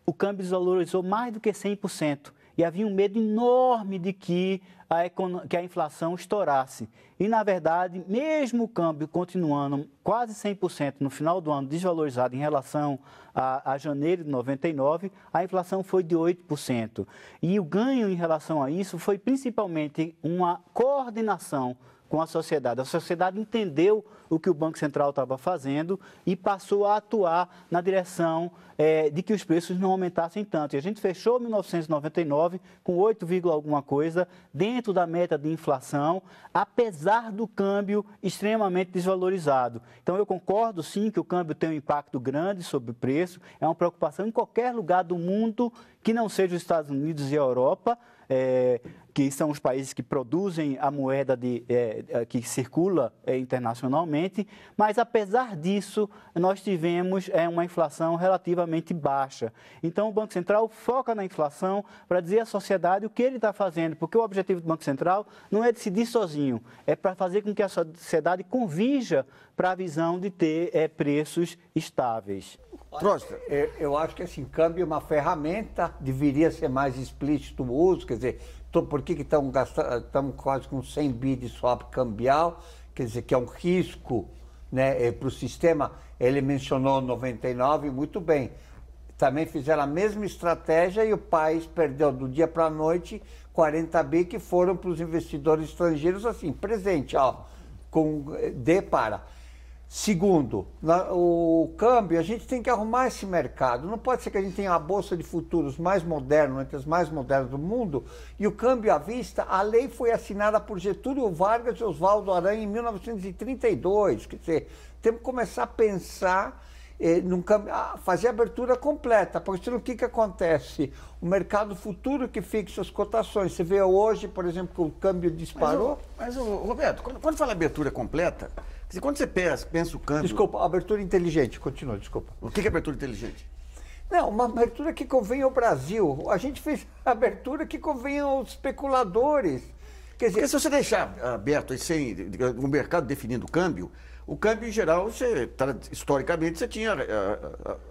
o câmbio desvalorizou mais do que 100%. E havia um medo enorme de que a inflação estourasse. E, na verdade, mesmo o câmbio continuando quase 100% no final do ano desvalorizado em relação a janeiro de 99, a inflação foi de 8%. E o ganho em relação a isso foi principalmente uma coordenação com a sociedade. A sociedade entendeu o que o Banco Central estava fazendo e passou a atuar na direção de que os preços não aumentassem tanto. E a gente fechou 1999 com 8, alguma coisa dentro da meta de inflação, apesar do câmbio extremamente desvalorizado. Então, eu concordo, sim, que o câmbio tem um impacto grande sobre o preço. É uma preocupação em qualquer lugar do mundo que não seja os Estados Unidos e a Europa, que são os países que produzem a moeda que circula internacionalmente, mas apesar disso, nós tivemos uma inflação relativamente baixa. Então, o Banco Central foca na inflação para dizer à sociedade o que ele está fazendo, porque o objetivo do Banco Central não é decidir sozinho, é para fazer com que a sociedade convija para a visão de ter preços estáveis. Eu acho que assim, câmbio é uma ferramenta, deveria ser mais explícito o uso, quer dizer, por que estamos quase com 100 bi de swap cambial, quer dizer, que é um risco, né, para o sistema. Ele mencionou 99, muito bem. Também fizeram a mesma estratégia e o país perdeu do dia para a noite 40 bi que foram para os investidores estrangeiros, assim, presente, para. Segundo, o câmbio, a gente tem que arrumar esse mercado. Não pode ser que a gente tenha a bolsa de futuros mais moderna, entre as mais modernas do mundo, e o câmbio à vista, a lei foi assinada por Getúlio Vargas e Oswaldo Aranha em 1932. Quer dizer, temos que começar a pensar num câmbio, fazer a abertura completa, porque senão o que acontece? O mercado futuro que fixa as cotações. Você vê hoje, por exemplo, que o câmbio disparou. Mas Roberto, quando fala abertura completa, quando você pensa o câmbio... Desculpa, abertura inteligente, continua, desculpa. O que é abertura inteligente? Não, uma abertura que convém ao Brasil. A gente fez a abertura que convém aos especuladores. Quer dizer, porque se você deixar aberto e sem o mercado definindo o câmbio, o câmbio, em geral, historicamente, você tinha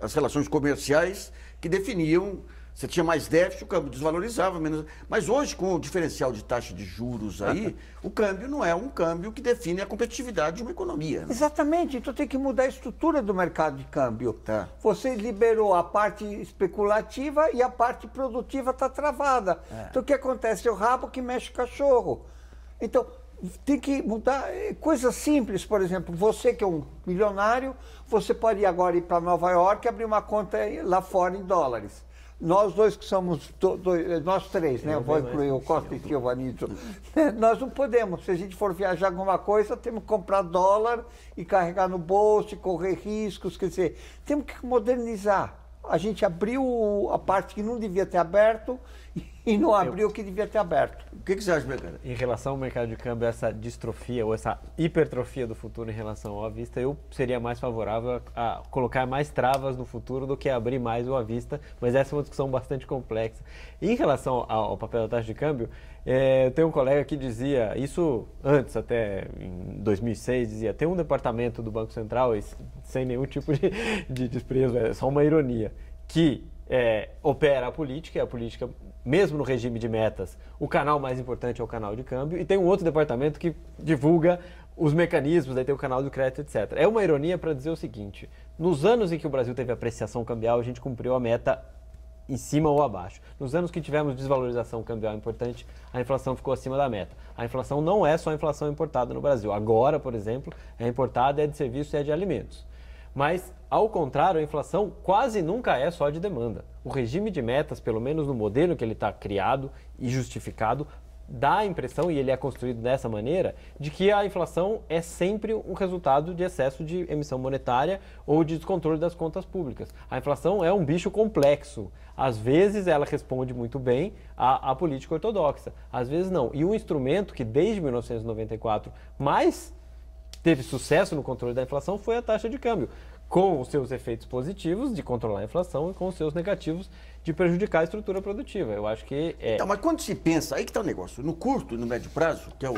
as relações comerciais que definiam, você tinha mais déficit, o câmbio desvalorizava, menos. Mas hoje, com o diferencial de taxa de juros aí, o câmbio não é um câmbio que define a competitividade de uma economia. Né? Exatamente, então tem que mudar a estrutura do mercado de câmbio. Tá. Você liberou a parte especulativa e a parte produtiva está travada. Então o que acontece? É o rabo que mexe o cachorro. Então, tem que mudar coisas simples, por exemplo, você que é um milionário, você pode agora ir para Nova York e abrir uma conta lá fora em dólares. Nós dois que somos, nós três, né? Eu vou incluir o Costa e Silva nisso. Nós não podemos, se a gente for viajar alguma coisa, temos que comprar dólar e carregar no bolso e correr riscos, quer dizer, temos que modernizar. A gente abriu a parte que não devia ter aberto e não abriu o que devia ter aberto. O que você acha, Beccara? Em relação ao mercado de câmbio, essa distrofia ou essa hipertrofia do futuro em relação ao à vista, eu seria mais favorável a colocar mais travas no futuro do que abrir mais o à vista, mas essa é uma discussão bastante complexa. Em relação ao papel da taxa de câmbio, eu tenho um colega que dizia, isso antes, até em 2006, dizia, tem um departamento do Banco Central, sem nenhum tipo de desprezo, é só uma ironia, que opera a política, e a política, mesmo no regime de metas, o canal mais importante é o canal de câmbio, e tem um outro departamento que divulga os mecanismos, aí tem o canal do crédito, etc. É uma ironia para dizer o seguinte, nos anos em que o Brasil teve apreciação cambial, a gente cumpriu a meta em cima ou abaixo. Nos anos que tivemos desvalorização cambial importante, a inflação ficou acima da meta. A inflação não é só a inflação importada no Brasil. Agora, por exemplo, é importada, é de serviços e é de alimentos. Mas, ao contrário, a inflação quase nunca é só de demanda. O regime de metas, pelo menos no modelo que ele está criado e justificado, dá a impressão, e ele é construído dessa maneira, de que a inflação é sempre um resultado de excesso de emissão monetária ou de descontrole das contas públicas. A inflação é um bicho complexo. Às vezes ela responde muito bem à política ortodoxa, às vezes não. E um instrumento que desde 1994 mais teve sucesso no controle da inflação foi a taxa de câmbio, com os seus efeitos positivos de controlar a inflação e com os seus negativos de prejudicar a estrutura produtiva. Eu acho que Então, mas quando se pensa, aí que está o negócio, no curto e no médio prazo, que é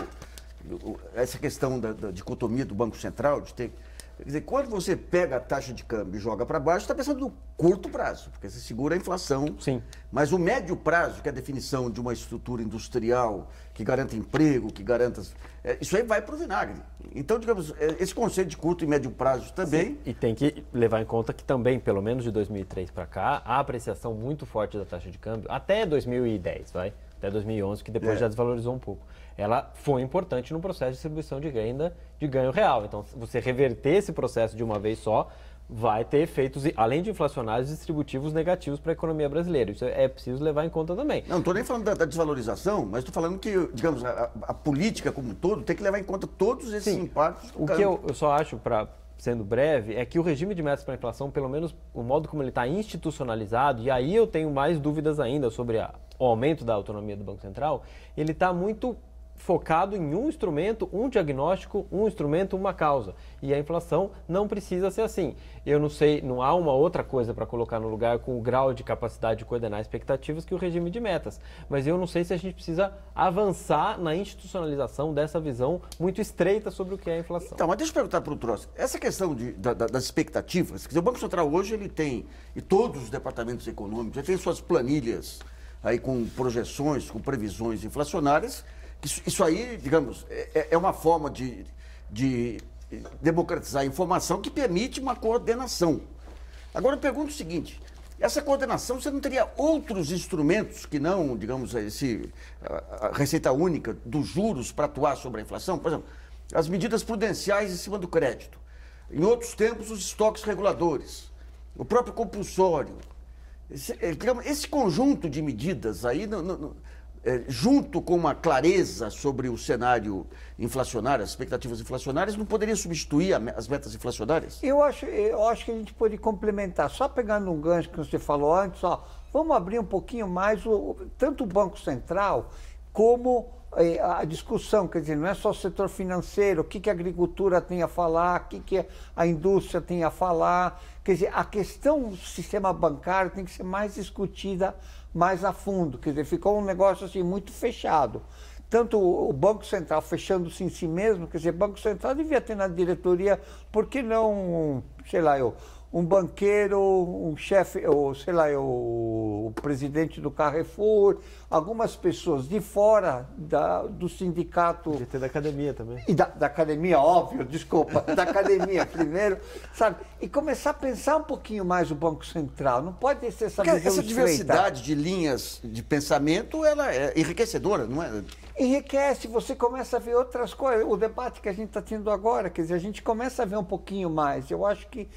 essa questão da dicotomia do Banco Central, de ter... Quer dizer, quando você pega a taxa de câmbio e joga para baixo, está pensando no curto prazo, porque você segura a inflação. Sim. Mas o médio prazo, que é a definição de uma estrutura industrial que garanta emprego, que garanta... isso aí vai para o vinagre. Então, digamos, esse conceito de curto e médio prazo também... Sim. E tem que levar em conta que também, pelo menos de 2003 para cá, a apreciação muito forte da taxa de câmbio, até 2010, até 2011, que depois já desvalorizou um pouco. Ela foi importante no processo de distribuição de renda de ganho real. Então, se você reverter esse processo de uma vez só, vai ter efeitos, além de inflacionários, distributivos negativos para a economia brasileira. Isso é preciso levar em conta também. Não estou nem falando da desvalorização, mas estou falando que, digamos, a política como um todo tem que levar em conta todos esses impactos. O que eu só acho, sendo breve, é que o regime de metas para a inflação, pelo menos o modo como ele está institucionalizado, e aí eu tenho mais dúvidas ainda sobre o aumento da autonomia do Banco Central, ele está muito focado em um instrumento, um diagnóstico, um instrumento, uma causa. E a inflação não precisa ser assim. Eu não sei, não há uma outra coisa para colocar no lugar com o grau de capacidade de coordenar expectativas que o regime de metas. Mas eu não sei se a gente precisa avançar na institucionalização dessa visão muito estreita sobre o que é a inflação. Então, mas deixa eu perguntar para o Trotsky. Essa questão das expectativas, quer dizer, o Banco Central hoje ele tem, e todos os departamentos econômicos, ele tem suas planilhas aí com projeções, com previsões inflacionárias. Isso aí, digamos, é uma forma de democratizar a informação que permite uma coordenação. Agora eu pergunto o seguinte, essa coordenação, você não teria outros instrumentos que não, digamos, a receita única dos juros para atuar sobre a inflação? Por exemplo, as medidas prudenciais em cima do crédito. Em outros tempos, os estoques reguladores, o próprio compulsório. Esse conjunto de medidas aí... junto com uma clareza sobre o cenário inflacionário, as expectativas inflacionárias, não poderia substituir as metas inflacionárias? Eu acho que a gente pode complementar, só pegando um gancho que você falou antes, vamos abrir um pouquinho mais tanto o Banco Central como a discussão, quer dizer, não é só o setor financeiro, o que a agricultura tem a falar, o que a indústria tem a falar, quer dizer, a questão do sistema bancário tem que ser mais discutida mais a fundo, quer dizer, ficou um negócio assim muito fechado. tanto o Banco Central fechando-se em si mesmo, quer dizer, o Banco Central devia ter na diretoria, por que não, sei lá, um banqueiro, um chefe, ou sei lá, o presidente do Carrefour, algumas pessoas de fora do sindicato. Podia ter da academia também. E da academia, óbvio, desculpa, da academia primeiro, sabe? E começar a pensar um pouquinho mais o Banco Central. Não pode ser essa visão essa estreita. diversidade de linhas de pensamento, ela é enriquecedora, não é? Enriquece, você começa a ver outras coisas. O debate que a gente está tendo agora, quer dizer, a gente começa a ver um pouquinho mais. Eu acho que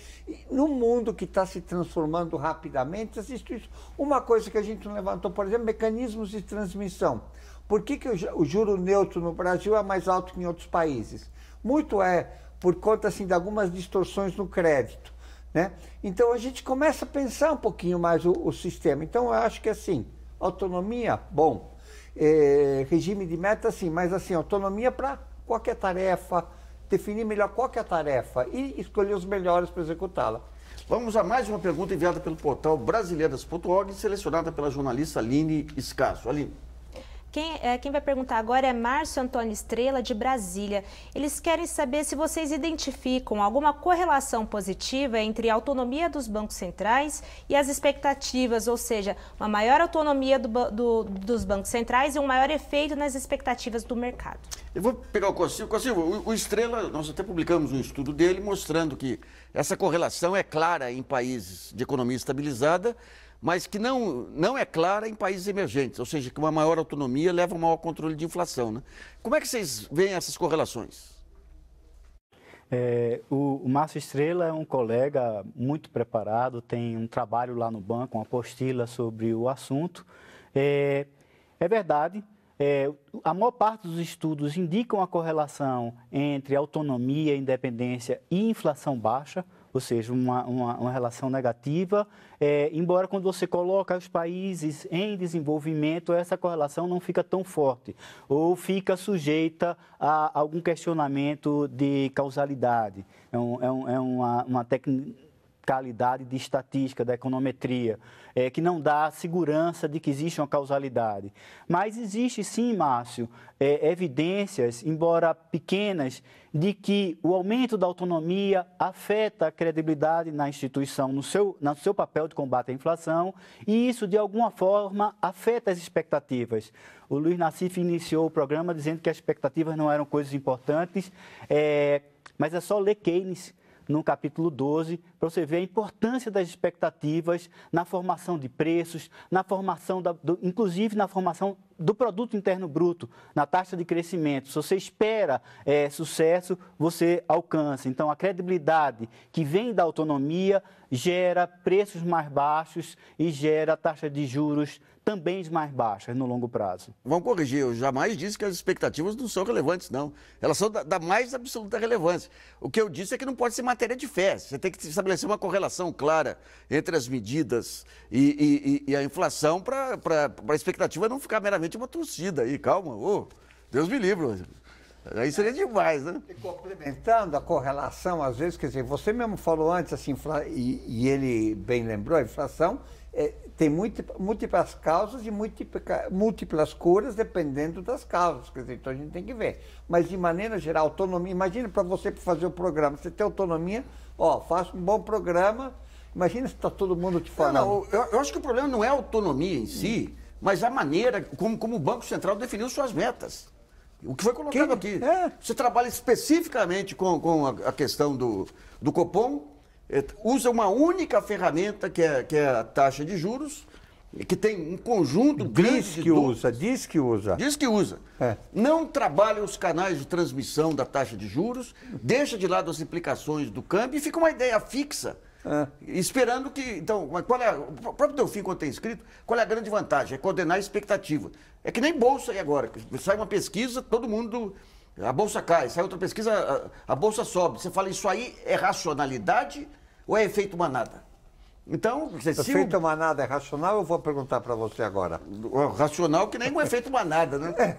no mundo que está se transformando rapidamente, existe isso. Uma coisa que a gente não levantou, por exemplo, mecanismos de transmissão. Por que o juro neutro no Brasil é mais alto que em outros países? Muito é por conta assim, de algumas distorções no crédito, né? Então a gente começa a pensar um pouquinho mais o sistema. Então eu acho que assim, autonomia, bom. Regime de meta, sim, mas assim, autonomia para qualquer tarefa, definir melhor qual que é a tarefa e escolher os melhores para executá-la. Vamos a mais uma pergunta enviada pelo portal brasileiras.org, selecionada pela jornalista Aline Escasso. Aline. Quem vai perguntar agora é Márcio Antônio Estrela, de Brasília. Eles querem saber se vocês identificam alguma correlação positiva entre a autonomia dos bancos centrais e as expectativas, ou seja, uma maior autonomia dos bancos centrais e um maior efeito nas expectativas do mercado. Eu vou pegar o Cossilva. Cossilva, o Estrela, nós até publicamos um estudo dele mostrando que essa correlação é clara em países de economia estabilizada, mas que não é clara em países emergentes, ou seja, que uma maior autonomia leva a um maior controle de inflação, né? Como é que vocês veem essas correlações? O Márcio Estrela é um colega muito preparado, tem um trabalho lá no banco, uma apostila sobre o assunto. É verdade, a maior parte dos estudos indicam a correlação entre autonomia, independência e inflação baixa, ou seja, uma relação negativa, embora quando você coloca os países em desenvolvimento, essa correlação não fica tão forte, ou fica sujeita a algum questionamento de causalidade. É uma technicalidade de estatística, da econometria, que não dá segurança de que existe uma causalidade. Mas existe sim, Márcio, evidências, embora pequenas, de que o aumento da autonomia afeta a credibilidade na instituição, no seu papel de combate à inflação, e isso, de alguma forma, afeta as expectativas. O Luiz Nassif iniciou o programa dizendo que as expectativas não eram coisas importantes, mas é só ler Keynes, no capítulo 12, para você ver a importância das expectativas na formação de preços, na formação, inclusive na formação do produto interno bruto, na taxa de crescimento. Se você espera sucesso, você alcança. Então, a credibilidade que vem da autonomia gera preços mais baixos e gera taxa de juros também mais baixas no longo prazo. Vamos corrigir, eu jamais disse que as expectativas não são relevantes, não. Elas são da mais absoluta relevância. O que eu disse é que não pode ser matéria de fé. Você tem que estabelecer uma correlação clara entre as medidas e a inflação para a expectativa não ficar meramente uma torcida aí. Calma, Deus me livre. Aí seria demais, né? E complementando a correlação, às vezes, quer dizer, você mesmo falou antes, assim, e ele bem lembrou, a inflação tem múltiplas causas e múltiplas curas dependendo das causas, quer dizer, então a gente tem que ver. Mas, de maneira geral, autonomia, imagina para você fazer o programa, você tem autonomia, faça um bom programa, imagina se está todo mundo te falando. Eu acho que o problema não é a autonomia em si, mas a maneira como o Banco Central definiu suas metas. O que foi colocado aqui. Você trabalha especificamente com a questão do Copom, usa uma única ferramenta que é a taxa de juros, que tem um conjunto grande Diz que usa. Diz que usa. Não trabalha os canais de transmissão da taxa de juros, deixa de lado as implicações do câmbio e fica uma ideia fixa. Esperando que... Então, o próprio Delfim, quando tem escrito, qual é a grande vantagem? É coordenar a expectativa. É que nem bolsa aí agora. Sai uma pesquisa, todo mundo... A bolsa cai. Sai outra pesquisa, a bolsa sobe. Você fala, isso aí é racionalidade ou é efeito manada? Então... Efeito manada é racional? Eu vou perguntar para você agora. Racional que nem um efeito manada, né?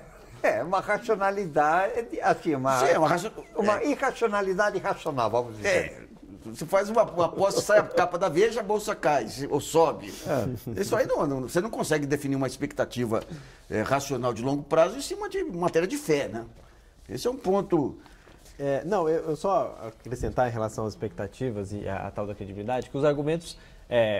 Uma racionalidade, assim, uma irracionalidade racional, vamos dizer. Você faz uma aposta, sai a capa da Veja, a bolsa cai ou sobe. Isso aí você não consegue definir uma expectativa racional de longo prazo em cima de matéria de fé, né? Esse é um ponto... Não, eu só acrescentar em relação às expectativas e a tal da credibilidade, que os argumentos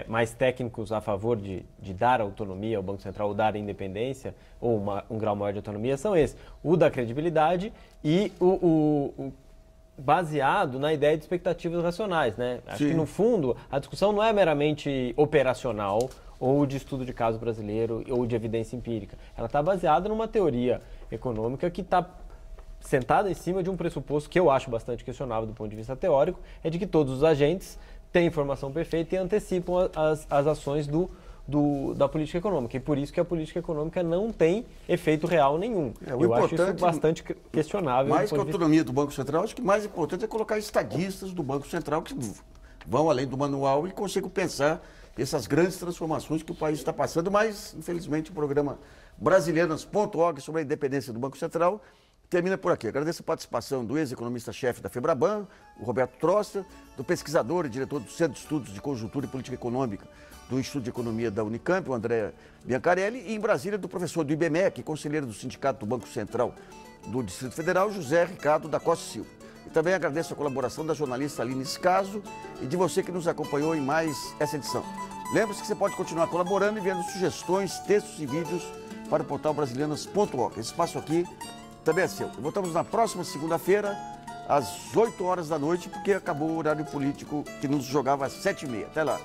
mais técnicos a favor de dar autonomia ao Banco Central, ou dar independência, ou um grau maior de autonomia, são esses. O da credibilidade e o baseado na ideia de expectativas racionais, né? Acho que, no fundo, a discussão não é meramente operacional ou de estudo de caso brasileiro ou de evidência empírica. Ela está baseada numa teoria econômica que está sentada em cima de um pressuposto que eu acho bastante questionável do ponto de vista teórico, é de que todos os agentes têm informação perfeita e antecipam as ações da política econômica. E por isso que a política econômica não tem efeito real nenhum. Eu acho isso bastante questionável. Mais que a autonomia do Banco Central, acho que mais importante é colocar estadistas do Banco Central que vão além do manual e consigam pensar essas grandes transformações que o país está passando, mas, infelizmente, o programa Brasilianas.org sobre a independência do Banco Central termina por aqui. Agradeço a participação do ex-economista-chefe da FEBRABAN, o Roberto Trosta, do pesquisador e diretor do Centro de Estudos de Conjuntura e Política Econômica do Instituto de Economia da Unicamp, o André Biancarelli, e em Brasília do professor do IBMEC, conselheiro do Sindicato do Banco Central do Distrito Federal, José Ricardo da Costa Silva. E também agradeço a colaboração da jornalista Aline Scaso e de você que nos acompanhou em mais essa edição. Lembre-se que você pode continuar colaborando e enviando sugestões, textos e vídeos para o portal Brasilianas.org. Esse espaço aqui também é seu. Voltamos na próxima segunda-feira, às 8 horas da noite, porque acabou o horário político que nos jogava às 7h30. Até lá.